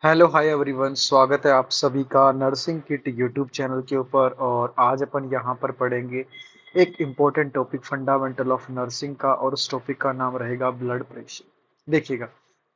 Hello hi everyone, स्वागत है आप सभी का नर्सिंग किट यूट्यूब चैनल के ऊपर। और आज अपन यहाँ पर पढ़ेंगे एक important topic fundamental of nursing का, और उस टॉपिक का नाम रहेगा ब्लड प्रेशर। देखिएगा,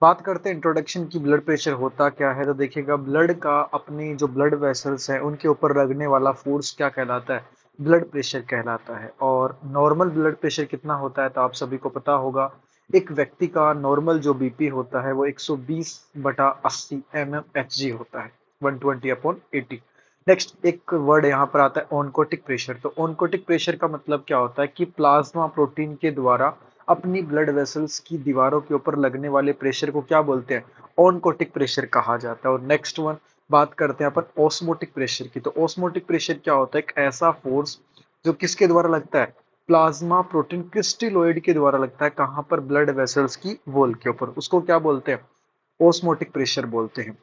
बात करते हैं इंट्रोडक्शन की। ब्लड प्रेशर होता क्या है, तो देखिएगा ब्लड का अपनी जो ब्लड वेसल्स हैं उनके ऊपर लगने वाला फोर्स क्या कहलाता है, ब्लड प्रेशर कहलाता है। और नॉर्मल ब्लड प्रेशर कितना होता है तो आप सभी को पता होगा। एक व्यक्ति का नॉर्मल जो बीपी होता है वो 120/80 mmHg होता है, 120/80। नेक्स्ट एक वर्ड यहाँ पर आता है ऑनकोटिक प्रेशर। तो ऑनकोटिक प्रेशर का मतलब क्या होता है कि प्लाज्मा प्रोटीन के द्वारा अपनी ब्लड वेसल्स की दीवारों के ऊपर लगने वाले प्रेशर को क्या बोलते हैं, ऑनकोटिक प्रेशर कहा जाता है। और नेक्स्ट वन बात करते हैं अपन ऑस्मोटिक प्रेशर की। तो ऑस्मोटिक प्रेशर क्या होता है, एक ऐसा फोर्स जो किसके द्वारा लगता है, प्लाज्मा प्रोटीन क्रिस्टलोइड के द्वारा लगता है। कहां पर, ब्लड वेसल्स की वॉल के ऊपर। उसको क्या बोलते हैं, ओस्मोटिक प्रेशर बोलते हैं।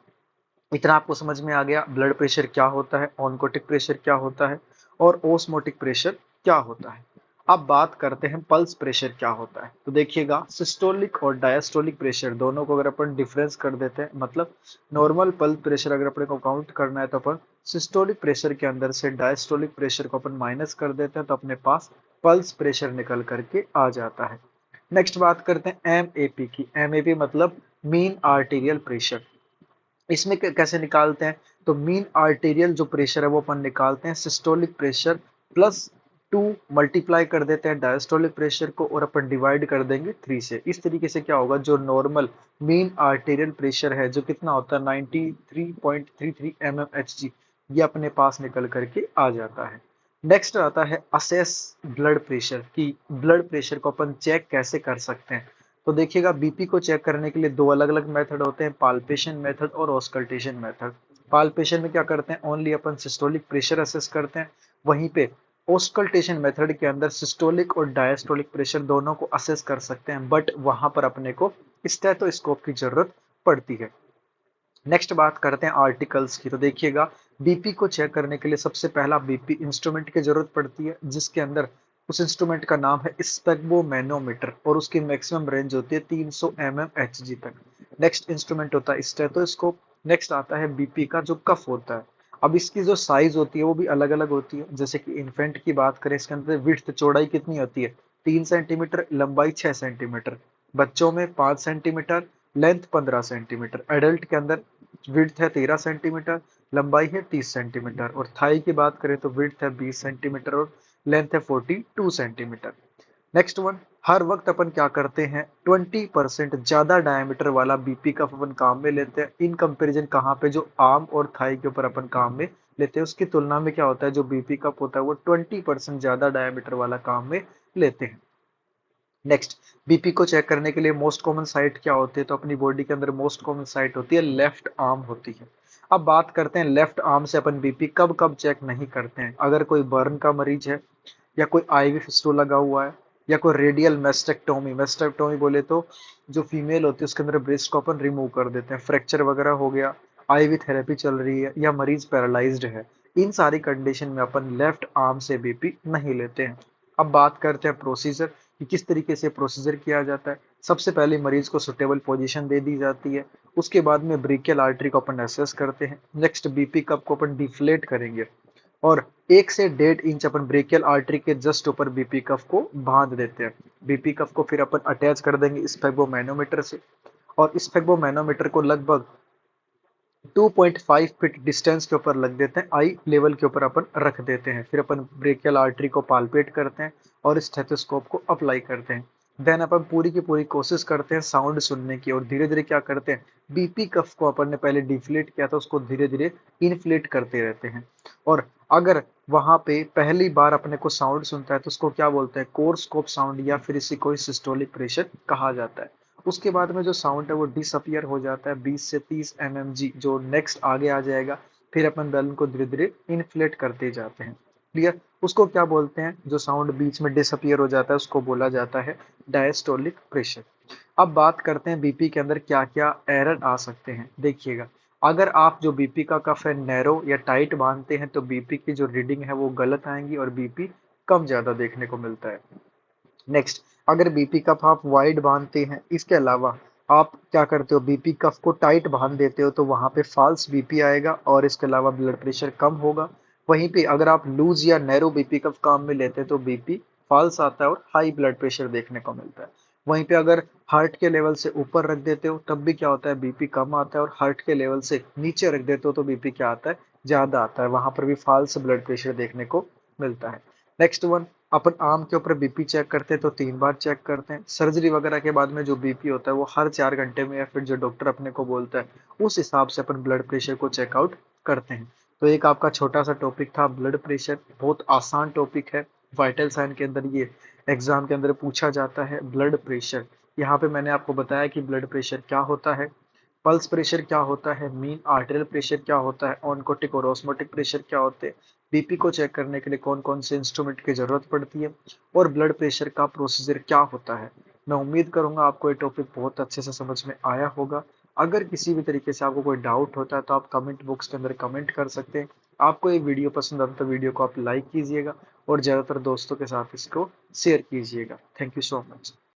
इतना आपको समझ में आ गया ब्लड प्रेशर क्या होता है, ऑनकोटिक प्रेशर क्या होता है, और ओस्मोटिक प्रेशर क्या होता है। अब बात करते हैं पल्स प्रेशर क्या होता है। तो देखिएगा, सिस्टोलिक और डायस्टोलिक प्रेशर दोनों को अगर अपन डिफरेंस कर देते हैं, मतलब नॉर्मल पल्स प्रेशर अगर अपने को काउंट करना है तो अपन सिस्टोलिक प्रेशर के अंदर से डायस्टोलिक प्रेशर को अपन माइनस कर देते हैं, तो अपने पास पल्स प्रेशर निकल करके आ जाता है। नेक्स्ट बात करते हैं एमएपी की। एमएपी मतलब मीन आर्टीरियल प्रेशर। इसमें कैसे निकालते हैं, तो मीन आर्टेरियल जो प्रेशर है वो अपन निकालते हैं सिस्टोलिक प्रेशर प्लस 2 मल्टीप्लाई कर देते हैं डायस्टोलिक प्रेशर को, और अपन डिवाइड कर देंगे 3 से। इस तरीके से क्या होगा, जो नॉर्मल मीन आर्टेरियल प्रेशर है जो कितना होता है 93.33 mmHg, ये अपने पास निकल करके आ जाता है। नेक्स्ट आता है असेस ब्लड प्रेशर की। ब्लड प्रेशर को अपन चेक कैसे कर सकते हैं। तो देखिएगा, बीपी को चेक करने के लिए दो अलग अलग मेथड होते हैं, पाल्पेशन मेथड और ऑस्कल्टेशन मेथड। पाल्पेशन में क्या करते हैं, ओनली अपन सिस्टोलिक प्रेशर असेस करते हैं। वहीं पे ऑस्कल्टेशन मेथड के अंदर सिस्टोलिक और डायस्टोलिक प्रेशर दोनों को असेस कर सकते हैं, बट वहां पर अपने को स्टेथोस्कोप की जरूरत पड़ती है। नेक्स्ट बात करते हैं आर्टिकल्स की। तो देखिएगा, बीपी को चेक करने के लिए सबसे पहला बीपी इंस्ट्रूमेंट की जरूरत पड़ती है, जिसके अंदर उस इंस्ट्रूमेंट का नाम है स्पेग्मोमेनोमीटर, और उसकी मैक्सिमम रेंज होती है 300 mmHg तक। नेक्स्ट इंस्ट्रूमेंट होता है स्टेथोस्कोप। नेक्स्ट आता है बीपी का जो कफ होता है। अब इसकी जो साइज होती है वो भी अलग अलग होती है। जैसे कि इन्फेंट की बात करें, इसके अंदर विड्थ चौड़ाई कितनी होती है, 3 सेंटीमीटर, लंबाई 6 सेंटीमीटर। बच्चों में 5 सेंटीमीटर, लेंथ 15 सेंटीमीटर। एडल्ट के अंदर विड्थ है 13 सेंटीमीटर, लंबाई है 30 सेंटीमीटर। और थाई की बात करें तो विड्थ है 20 सेंटीमीटर और लेंथ है 42 सेंटीमीटर। नेक्स्ट वन, हर वक्त अपन क्या करते हैं, 20% ज्यादा डायमीटर वाला बीपी कप अपन काम में लेते हैं। इन कंपैरिजन कहाँ पे, जो आर्म और थाई के ऊपर अपन काम में लेते हैं उसकी तुलना में क्या होता है, जो बीपी कप होता है वो 20% ज्यादा डायमीटर वाला काम में लेते हैं। नेक्स्ट, बीपी को चेक करने के लिए मोस्ट कॉमन साइट क्या होती है, तो अपनी बॉडी के अंदर मोस्ट कॉमन साइट होती है लेफ्ट आर्म होती है। अब बात करते हैं लेफ्ट आर्म से अपन बीपी कब कब चेक नहीं करते हैं। अगर कोई बर्न का मरीज है, या कोई आईवी फिस्टूल लगा हुआ है, या कोई रेडियल मेस्टेक्टोमी। मेस्टेक्टोमी बोले तो जो फीमेल होती है उसके अंदर ब्रेस्ट को अपन रिमूव कर देते हैं। फ्रैक्चर वगैरह हो गया, आईवी थेरेपी चल रही है, या मरीज पैरालाइज्ड है, इन सारी कंडीशन में अपन लेफ्ट आर्म से बीपी नहीं लेते हैं। अब बात करते हैं प्रोसीजर कि किस तरीके से प्रोसीजर किया जाता है। सबसे पहले मरीज को सुटेबल पोजीशन दे दी जाती है। उसके बाद में ब्रेकियल आर्टरी को अपन एसेस करते हैं। नेक्स्ट, बीपी कप को अपन डिफ्लेट करेंगे, और 1 से 1.5 इंच अपन ब्रेकियल आर्टरी के जस्ट ऊपर बीपी कफ को बांध देते हैं। बीपी कफ को फिर अपन अटैच कर देंगे स्पेग्मोमेनोमीटर से, और स्पेग्मोमेनोमीटर को लगभग 2.5 फीट डिस्टेंस के ऊपर लग देते हैं, आई लेवल के ऊपर अपन रख देते हैं। फिर अपन ब्रेकियल आर्टरी को पाल्पेट करते हैं और स्टेथोस्कोप को अप्लाई करते हैं। देन अपन पूरी की पूरी कोशिश करते हैं साउंड सुनने की, और धीरे धीरे क्या करते हैं, बीपी कफ को अपन ने पहले डिफ्लेट किया था उसको धीरे धीरे इन्फ्लेट करते रहते हैं। और अगर वहां पे पहली बार अपने को साउंड सुनता है तो उसको क्या बोलते हैं, कोर स्कोप साउंड, या फिर इसी को सिस्टोलिक प्रेशर कहा जाता है। उसके बाद में जो साउंड है वो डिसअपियर हो जाता है 20 से 30 mmG, जो नेक्स्ट आगे आ जाएगा। फिर अपन बैलून को धीरे धीरे इन्फ्लेट करते जाते हैं। क्लियर, उसको क्या बोलते हैं, जो साउंड बीच में डिसअपियर हो जाता है उसको बोला जाता है डायस्टोलिक प्रेशर। अब बात करते हैं बीपी के अंदर क्या क्या एरर आ सकते हैं। देखिएगा, अगर आप जो बीपी का कफ है नैरो या टाइट बांधते हैं तो बीपी की जो रीडिंग है वो गलत आएंगी, और बीपी कम ज्यादा देखने को मिलता है। नेक्स्ट, अगर बीपी कप आप वाइड बांधते हैं, इसके अलावा आप क्या करते हो, बीपी कफ को टाइट बांध देते हो तो वहां पे फॉल्स बीपी आएगा और इसके अलावा ब्लड प्रेशर कम होगा। वहीं पे अगर आप लूज या नैरो बीपी कफ काम में लेते हैं तो बीपी फॉल्स आता है और हाई ब्लड प्रेशर देखने को मिलता है। वहीं पे अगर हार्ट के लेवल से ऊपर रख देते हो तब भी क्या होता है, बीपी कम आता है, और हार्ट के लेवल से नीचे रख देते हो तो बीपी क्या आता है, ज्यादा आता है। वहां पर भी फॉल्स ब्लड प्रेशर देखने को मिलता है। नेक्स्ट वन, अपन आम के ऊपर बीपी चेक करते हैं तो 3 बार चेक करते हैं। सर्जरी वगैरह के बाद में जो बीपी होता है वो हर 4 घंटे में, या फिर जो डॉक्टर अपने को बोलता है उस हिसाब से अपन ब्लड प्रेशर को चेकआउट करते हैं। तो एक आपका छोटा सा टॉपिक था ब्लड प्रेशर, बहुत आसान टॉपिक है। वाइटल साइन के अंदर ये एग्जाम के अंदर पूछा जाता है ब्लड प्रेशर। यहाँ पे मैंने आपको बताया कि ब्लड प्रेशर क्या होता है, पल्स प्रेशर क्या होता है, मीन आर्टेरियल प्रेशर क्या होता है, ऑनकोटिक और ऑस्मोटिक प्रेशर क्या होते हैं, बीपी को चेक करने के लिए कौन कौन से इंस्ट्रूमेंट की जरूरत पड़ती है, और ब्लड प्रेशर का प्रोसीजर क्या होता है। मैं उम्मीद करूंगा आपको ये टॉपिक बहुत अच्छे से समझ में आया होगा। अगर किसी भी तरीके से आपको कोई डाउट होता है तो आप कमेंट बॉक्स के अंदर कमेंट कर सकते हैं। आपको ये वीडियो पसंद आता है तो वीडियो को आप लाइक कीजिएगा और ज़्यादातर दोस्तों के साथ इसको शेयर कीजिएगा। Thank you so much.